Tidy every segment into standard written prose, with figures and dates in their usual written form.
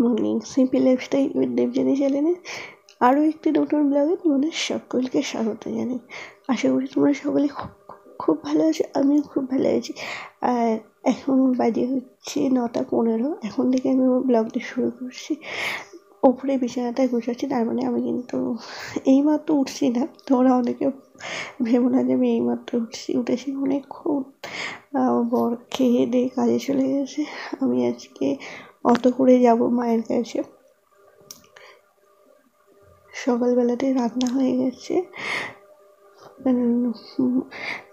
Morning, simple lifestyle with Debjani চ্যানেলে আরও একটি নতুন ব্লগে তোমাদের সকলকে স্বাগত জানাই। আশা করি তোমরা সকলে খুব ভালো আছো, আমিও খুব ভালো আছি। আর এখন বাজে হচ্ছে 9:15। এখন থেকে আমি আমার ব্লগটা শুরু করছি। ওপরে বিছানাটায় গোছাচ্ছি, তার মানে আমি কিন্তু এইমাত্র উঠছি না। তোমরা অনেকে ভেবো না যে আমি এইমাত্র উঠেছি অনেকক্ষণ। বর খেয়ে দিয়ে কাজে চলে গেছে। আমি আজকে অটো করে যাব মায়ের কাছে। সকালবেলাতেই রান্না হয়ে গেছে।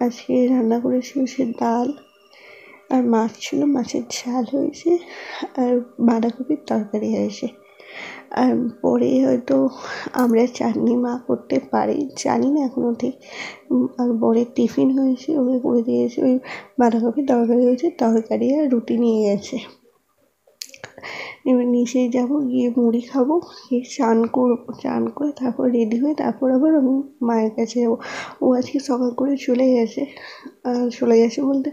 আজকে রান্না করেছি হচ্ছে ডাল আর মাছ ছিল, মাছের ঝাল হয়েছে আর বাঁধাকপির তরকারি হয়েছে। আর পরে হয়তো আমরা চাটনি মা করতে পারি, জানি না এখনও ঠিক। আর বরের টিফিন হয়েছে, ওকে করে দিয়েছে। ওই বাঁধাকপির তরকারি হয়েছে, তরকারি আর রুটি নিয়ে গেছে। এবার নিচে যাবো, গিয়ে মুড়ি খাবো, গিয়ে চান করবো, চান করে তারপর রেডি হয়ে তারপর আবার আমি মায়ের কাছে যাবো। ও আজকে সকাল করে চলে গেছে বলতে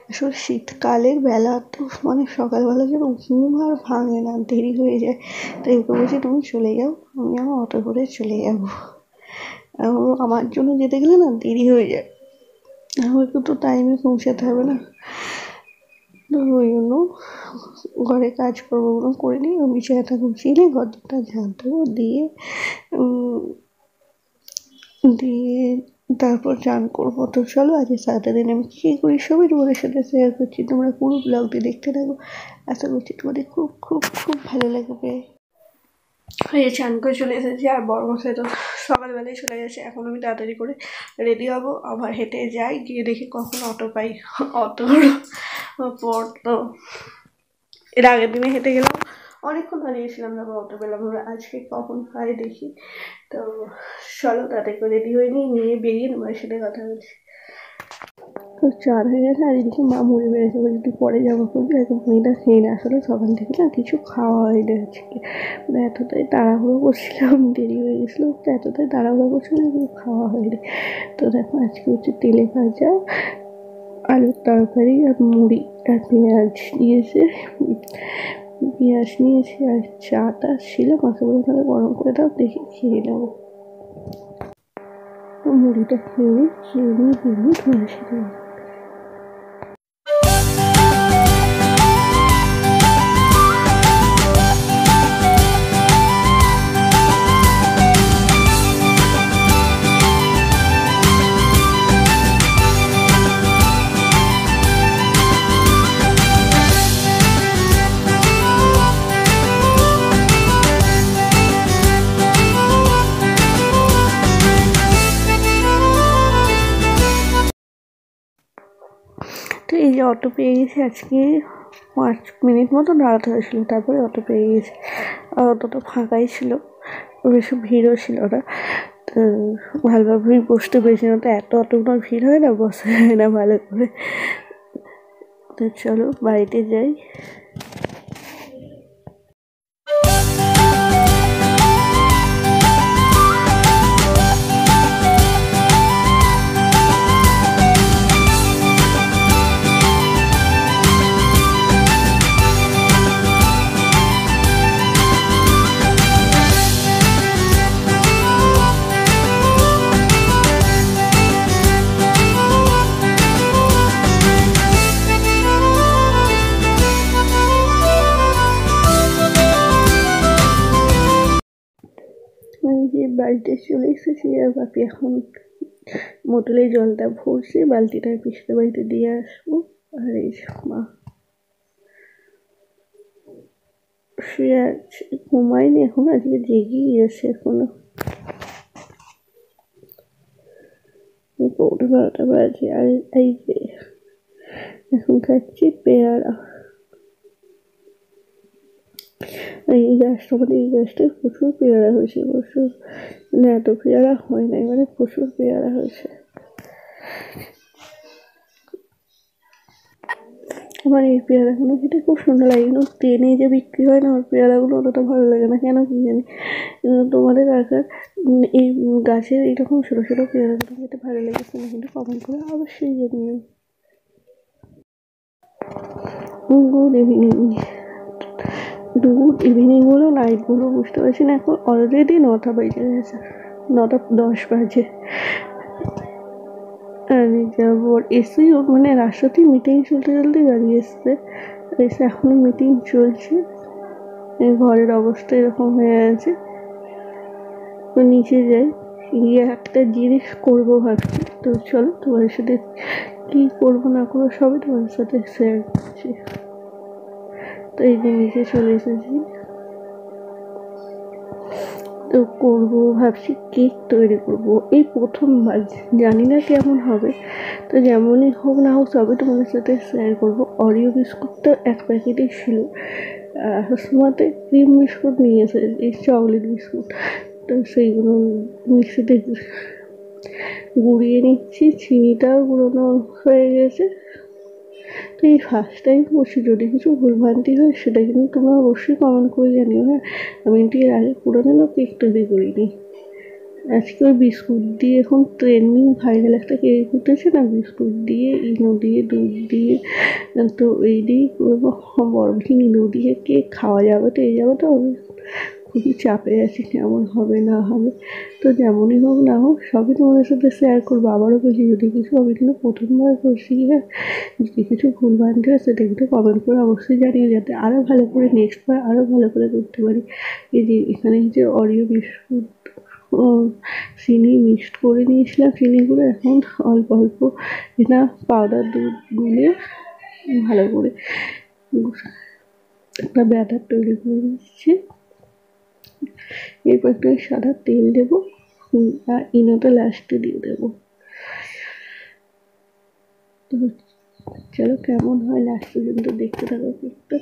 আসলে শীতকালের বেলা তো মানে সকালবেলা যেন ঘুম আর ভাঙে না, দেরি হয়ে যায়। তাই ওকে বলছি তুমি চলে যাও, আমি আমার অটো করে চলে যাবো। আমার জন্য যেতে গেলে না দেরি হয়ে যায়, আমাকে তো টাইমে পৌঁছাতে হবে না। তো ওই জন্য ঘরে কাজ করবো করে নিই, বিছানাটা গুছিয়ে নিই, ঘরটা ঝাঁট দেবো, দিয়ে তারপর চান করবো। তো চলো আজকে সারাটা দিন আমি কী করি সবই তোমাদের সাথে শেয়ার করছি। তোমরা পুরো ব্লগটি দেখতে থাকো, আশা করছি তোমাদের খুব খুব খুব ভালো লাগবে। এই চান করে চলে এসেছি, আর বড় মশাই তো সকালবেলায় চলে গেছে। এখন আমি তাড়াতাড়ি করে রেডি হবো, আবার হেঁটে যাই, গিয়ে দেখি কখন অটো পাই। অটোর পর তো এর আগের দিনে হেঁটে গেলাম, অনেকক্ষণ দাঁড়িয়েছিলাম, তারপর অটো পেলাম। আজকে কখন পাই দেখি। তো চলো তাতে করে রেডি হয়ে নিয়ে বেরিয়ে তোমার সাথে কথা বলছি। তো চার হয়ে গেছে, আর এদিকে মা মুড়ি বেড়েছে, বলে একটু পরে যাবো খুবই, এখন মুড়িটা খেয়ে না। আসলে সকাল থেকে না কিছু খাওয়া হয়নি আজকে, মানে এতটাই তাড়াহুড়ো করছিলাম, দেরি হয়ে গেছিলো, তো এতটাই তাড়াহুড়ো করছিলাম কিছু খাওয়া হয়নি। তো দেখো আজকে হচ্ছে তেলে ভাজা, আলুর তরকারি আর মুড়ি আর পেঁয়াজ নিয়েছি আর চাটা ছিল। মাথাগুলো তাহলে গরম করে দাও, দেখি খেয়ে নেবো। মুড়িটা খেয়ে নিয়ে তোমার সাথে তো এই যে অটো পেয়ে গেছি। আজকে 5 মিনিট মতো দাঁড়াতে হয়েছিল, তারপরে অটো পেয়ে গেছি। আর অটোটা ফাঁকাই ছিল, বেশি ভিড়ও ছিল না। তো ভালোভাবে বসতে পেরেছি না, তো এত অতগুলো ভিড় হয় না, বসা যায় না ভালো করে। তো চলো বাড়িতে যাই। যে বাড়িতে চলে এসেছি, আর বাপি এখন বোতলে জলটা ভরছে, বালতিটা পিসতে বাড়িতে দিয়ে আসবো। আর এই মা শুয়ে আছে, ঘুমায়নি এখন, আজকে জেগেই আছে এখনো। 12টা বাজে। আর এই যে এখন খাচ্ছি পেয়ারা। এই গাছটা মানে এই গাছটায় প্রচুর পেয়ারা হয়েছে, প্রচুর, মানে এত পেয়ারা হয় না, মানে প্রচুর পেয়ারা হয়েছে। আমার এই পেয়ারাগুলো খেতে খুব সুন্দর লাগে, কিন্তু ট্রেনে যে বিক্রি হয় না, ওর পেয়ারাগুলো অতটা ভালো লাগে না, কেন কি জানি। তোমাদের কাকার এই গাছের এইরকম ছোটো ছোটো পেয়ারাগুলো খেতে ভালো লাগে কিনা কিন্তু কমেন্ট করে অবশ্যই জানিও। Good evening. দুপুর ইভিনিং বলো নাইট বলো বুঝতে পারছি না, এখন অলরেডি 9টা বেজে গেছে, 9:10 বাজে। ওর এসেই মানে রাস্তাতেই মিটিং চলতে চলতে গাড়ি এসছে, এসে এখনো মিটিং চলছে, ঘরের অবস্থা এরকম হয়ে আছে। তো নিচে যাই, গিয়ে একটা জিনিস করবো ভাবছি, তো চলো তোমাদের সাথে কি করবো না করবো সবই তোমাদের সাথে শেয়ার করছি। তো এই যে নিচে চলে এসেছি, তো করবো ভাবছি কেক তৈরি করবো, এই প্রথমবার, জানি না কেমন হবে। তো যেমনই হোক না হোক সবই তোমাদের সাথে শেয়ার করবো। অরিও বিস্কুটটা এক প্যাকেটই ছিল, সময়তে ক্রিম বিস্কুট নিয়ে এসেছি, চকলেট বিস্কুট। তো সেইগুলো মিক্সিতে গুঁড়িয়ে নিচ্ছি, চিনিটাও গুঁড়োনো হয়ে গেছে। তো এই ফার্স্ট টাইম করছি, যদি কিছু ভুলভ্রান্তি হয় সেটা কিন্তু তোমরা অবশ্যই কমেন্ট করে জানিও। হ্যাঁ, আমি কিন্তু এর আগে কোনোদিনও কেক তৈরি করিনি। আজকে ওই বিস্কুট দিয়ে এখন ট্রেন্ডিং ভাইরাল একটা কেক উঠেছে না, বিস্কুট দিয়ে ইনো দিয়ে দুধ দিয়ে, তো এই দিয়েই করবো। বড় ইনো দিয়ে কেক খাওয়া যাবে তো এই যাবে, তো আমি খুবই চাপে আছি কেমন হবে না হবে। তো যেমনই হোক না হোক সবই তোমাদের সাথে শেয়ার করবো। আবারও বলছি, যদি কিছু আমি কিন্তু প্রথমবার করছি, হ্যাঁ, যদি কিছু ভুলভ্রান্তি হয় সেটা কিন্তু কমেন্ট করে অবশ্যই জানিয়ে, যাতে আরও ভালো করে নেক্সট বার আরও ভালো করে করতে পারি। এই যে এখানে যে অরিও বিস্কুট চিনি মিক্সড করে নিয়েছিলাম, চিনিগুলো এখন অল্প অল্প এটা পাউডার দুধ গুলে ভালো করে একটা ব্যাটার তৈরি করে নিচ্ছি। এরপর একটু সাদা তেল দেবো, আর ইনোটা লাস্টে দিয়ে দেবো। তো চলো কেমন হয় লাস্ট পর্যন্ত দেখতে থাকো কেকটা।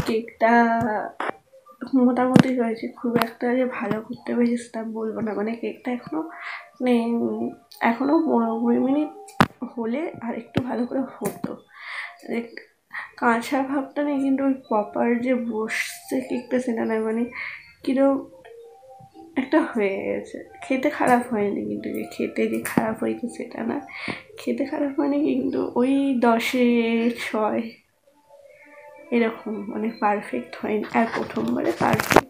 কেকটা মোটামুটি হয়েছে, খুব একটা যে ভালো করতে পেরেছি তা বলবো না। মানে কেকটা এখনও 15-20 মিনিট হলে আর একটু ভালো করে হতো। কাঁচা ভাবটা নেই, কিন্তু ওই প্রপার যে বসছে কেকটা সেটা নয়, মানে কিরকম একটা হয়ে গেছে। খেতে খারাপ হয়নি, কিন্তু যে খেতে যে খারাপ হয়েছে সেটা না, খেতে খারাপ হয়নি, কিন্তু ওই 10-6 এরকম, মানে পারফেক্ট হয়নি। আর প্রথমবারে পারফেক্ট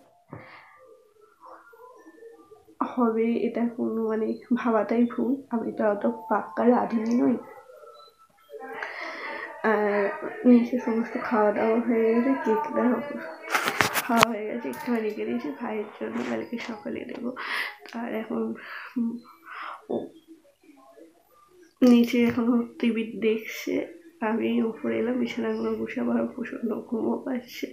হবে এটা কোনো মানে ভাবাটাই ভুল, আমি তো অত পাক্কা রাঁধুনি নই। নিচে সমস্ত খাওয়া দাওয়া হয়ে গেছে, কেকটা খাওয়া হয়ে গেছে, একটুখানি রেখে দিয়েছি ভাইয়ের জন্য, কালকে সকালে দেবো। আর এখন নিচে এখনো টিভি দেখছে, আমি উপরে এলাম, বিছানাগুলো গুছাবো, আর প্রচণ্ড ঘুমও পাচ্ছে।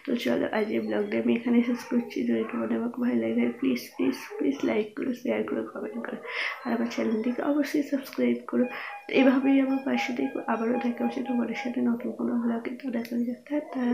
তো চলো আজ এই ব্লগটা আমি এখানে শেষ করছি। যদি তোমাদের আমাকে ভালো লাগে প্লিজ প্লিজ প্লিজ লাইক করো, শেয়ার করো, কমেন্ট করো, আর আমার চ্যানেলটিকে অবশ্যই সাবস্ক্রাইব করো। তো এভাবেই আমার পাশে দেখো, আবারও দেখা হচ্ছে তোমাদের সাথে নতুন কোনো ব্লগে। তো দেখা যাক, টাটা।